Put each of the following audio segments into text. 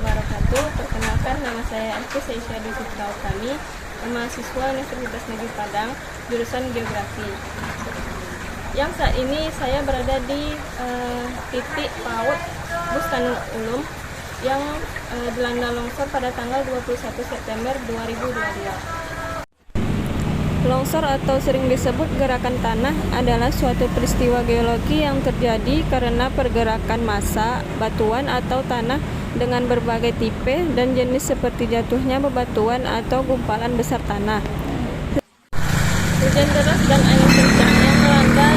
wabarakatuh. Perkenalkan, nama saya Elke Seisyadi Fitra Utami, mahasiswa Universitas Negeri Padang, jurusan Geografi. Yang saat ini saya berada di titik PAUD Bustanul Ulum yang dilanda longsor pada tanggal 21 September 2022. Longsor atau sering disebut gerakan tanah adalah suatu peristiwa geologi yang terjadi karena pergerakan massa, batuan atau tanah dengan berbagai tipe dan jenis seperti jatuhnya bebatuan atau gumpalan besar tanah. Hujan deras dan angin kencang yang melanda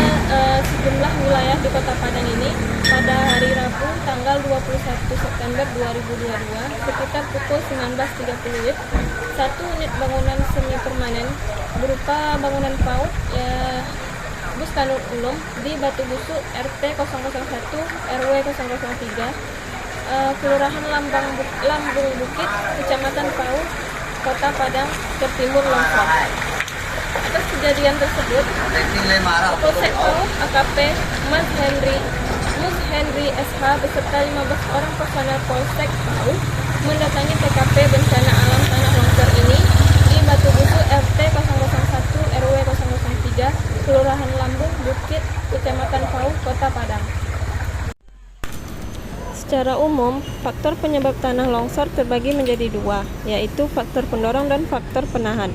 sejumlah wilayah di Kota Padang ini pada hari Rabu tanggal 21 September 2022 sekitar pukul 19.30 WIB. Satu unit bangunan semi permanen berupa bangunan PAUD Bustanul Ulum di Batu Busuk RT 001 RW 003 Kelurahan Lambung Bukit, Kecamatan PAUD, Kota Padang tertimbun longsor. Atas kejadian tersebut, Kapolsek PAUD AKP Mus Henry SH beserta 15 orang personel Polsek PAUD mendatangi TKP bencana alam tanah longsor ini di Batu Busuk RT 001 RW 003 Kelurahan Lambung Bukit, Kecamatan PAUD, Kota Padang. Secara umum, faktor penyebab tanah longsor terbagi menjadi dua, yaitu faktor pendorong dan faktor penahan.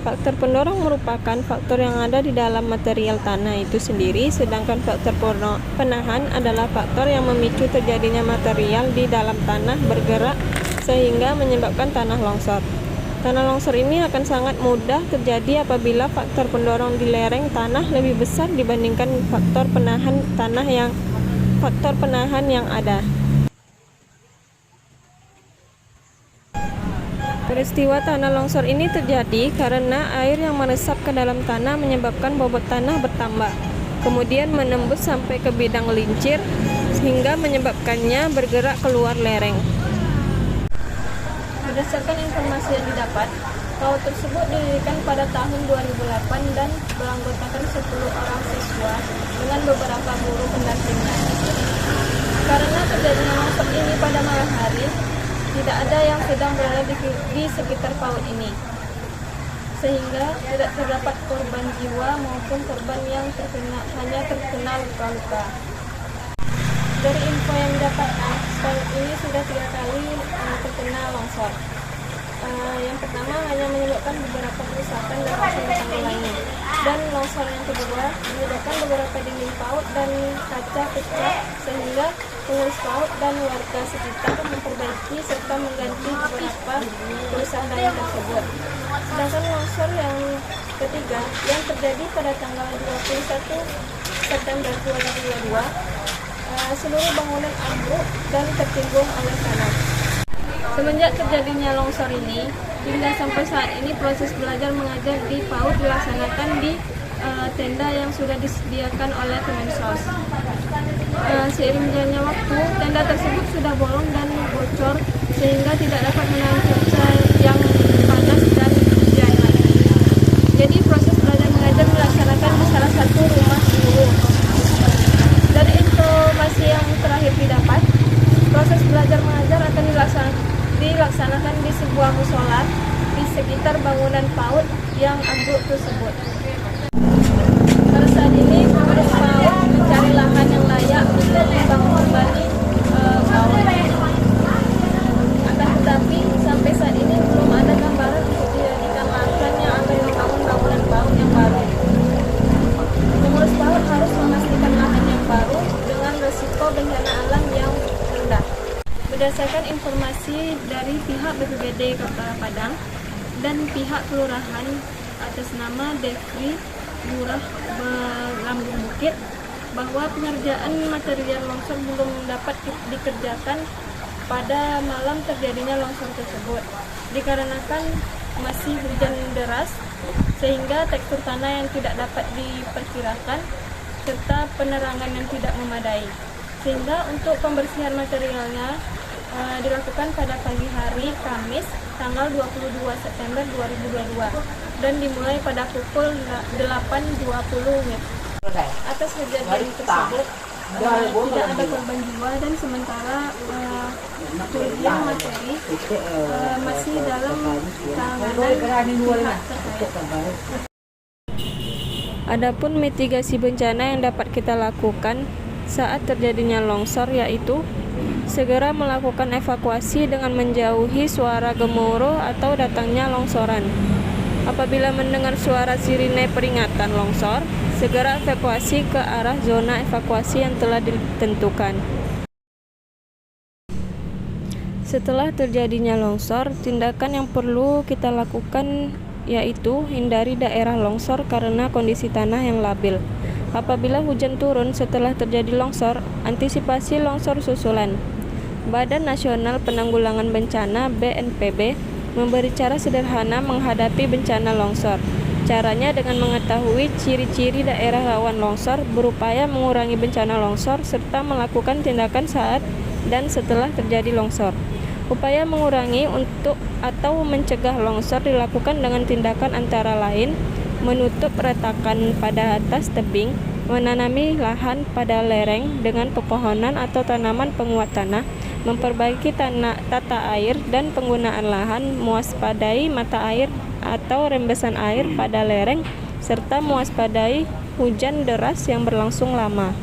Faktor pendorong merupakan faktor yang ada di dalam material tanah itu sendiri, sedangkan faktor penahan adalah faktor yang memicu terjadinya material di dalam tanah bergerak sehingga menyebabkan tanah longsor. Tanah longsor ini akan sangat mudah terjadi apabila faktor pendorong di lereng tanah lebih besar dibandingkan faktor penahan yang ada. Peristiwa tanah longsor ini terjadi karena air yang meresap ke dalam tanah menyebabkan bobot tanah bertambah, kemudian menembus sampai ke bidang lincir sehingga menyebabkannya bergerak keluar lereng. Berdasarkan informasi yang didapat, PAUD tersebut didirikan pada tahun 2008 dan beranggotakan 10 orang siswa dengan beberapa guru pendampingnya. Karena terjadinya longsor ini pada malam hari, tidak ada yang sedang berada di sekitar PAUD ini, sehingga tidak terdapat korban jiwa maupun korban yang hanya terkena luka-luka. Dari info yang didapatkan, PAUD ini sudah 3 kali terkena longsor. Yang pertama hanya menyebabkan beberapa kerusakan dan lainnya, dan longsor yang kedua menyebabkan beberapa dinding PAUD dan kaca pecah sehingga pengurus PAUD dan warga sekitar memperbaiki serta mengganti beberapa kerusakan tersebut. Sedangkan longsor yang ketiga yang terjadi pada tanggal 21 September 2022, seluruh bangunan ambruk dan tertimbun oleh tanah. Semenjak terjadinya longsor ini, hingga sampai saat ini proses belajar mengajar di PAUD dilaksanakan di tenda yang sudah disediakan oleh Kemensos. Seiring jalannya waktu, tenda tersebut sudah bolong dan bocor sehingga tidak dapat menahan cuaca yang panas dan hujan. Jadi proses belajar mengajar dilaksanakan di salah satu rumah guru. Dari informasi yang terakhir didapat, proses belajar mengajar akan dilaksanakan di sebuah musola di sekitar bangunan PAUD yang ambruk tersebut. Pada saat ini pengurus PAUD mencari lahan yang layak untuk membangun kembali PAUD. Akan tetapi sampai saat ini belum ada gambaran untuk dijadikan lahan yang akan membangun bangunan PAUD yang baru. Pengurus PAUD harus memastikan lahan yang baru dengan risiko bencana alam yang rendah. Berdasarkan informasi dari pihak BPBD Kota Padang dan pihak kelurahan atas nama Devri Lurah Lambung Bukit, bahwa pengerjaan material longsor belum dapat dikerjakan pada malam terjadinya longsor tersebut dikarenakan masih hujan deras sehingga tekstur tanah yang tidak dapat diperkirakan serta penerangan yang tidak memadai, sehingga untuk pembersihan materialnya dilakukan pada pagi hari Kamis tanggal 22 September 2022 dan dimulai pada pukul 8.20 WIB. Atas kejadian tersebut tidak ada korban jiwa dan sementara kerugian materi masih dalam penanganan pihak terkait. Adapun mitigasi bencana yang dapat kita lakukan saat terjadinya longsor yaitu segera melakukan evakuasi dengan menjauhi suara gemuruh atau datangnya longsoran. Apabila mendengar suara sirine peringatan longsor, segera evakuasi ke arah zona evakuasi yang telah ditentukan. Setelah terjadinya longsor, tindakan yang perlu kita lakukan yaitu hindari daerah longsor karena kondisi tanah yang labil. Apabila hujan turun setelah terjadi longsor, antisipasi longsor susulan. Badan Nasional Penanggulangan Bencana (BNPB) memberi cara sederhana menghadapi bencana longsor. Caranya dengan mengetahui ciri-ciri daerah rawan longsor, berupaya mengurangi bencana longsor, serta melakukan tindakan saat dan setelah terjadi longsor. Upaya mengurangi untuk atau mencegah longsor dilakukan dengan tindakan antara lain menutup retakan pada atas tebing, menanami lahan pada lereng dengan pepohonan atau tanaman penguat tanah, memperbaiki tata air dan penggunaan lahan, mewaspadai mata air atau rembesan air pada lereng, serta mewaspadai hujan deras yang berlangsung lama.